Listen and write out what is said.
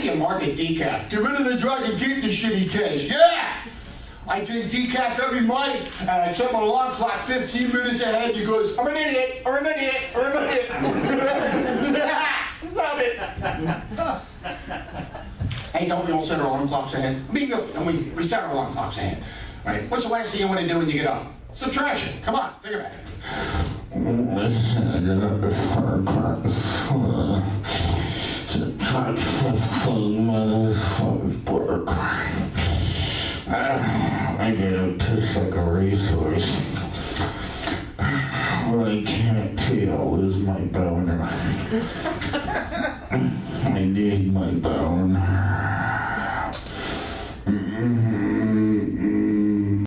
do you market decaf? Get rid of the drug and keep the shitty taste. Yeah! I drink decaf every morning, and I set my alarm clock 15 minutes ahead. He goes, I'm an idiot, I'm an idiot, I'm an idiot. Love it. Hey, don't we all set our alarm clocks ahead? I mean, we set our alarm clocks ahead, right? What's the last thing you want to do when you get up? Subtraction. Come on, think about it. Subtract 15 minutes from work. I get a piss like a racehorse. What I can't tell is my boner. I need my bone.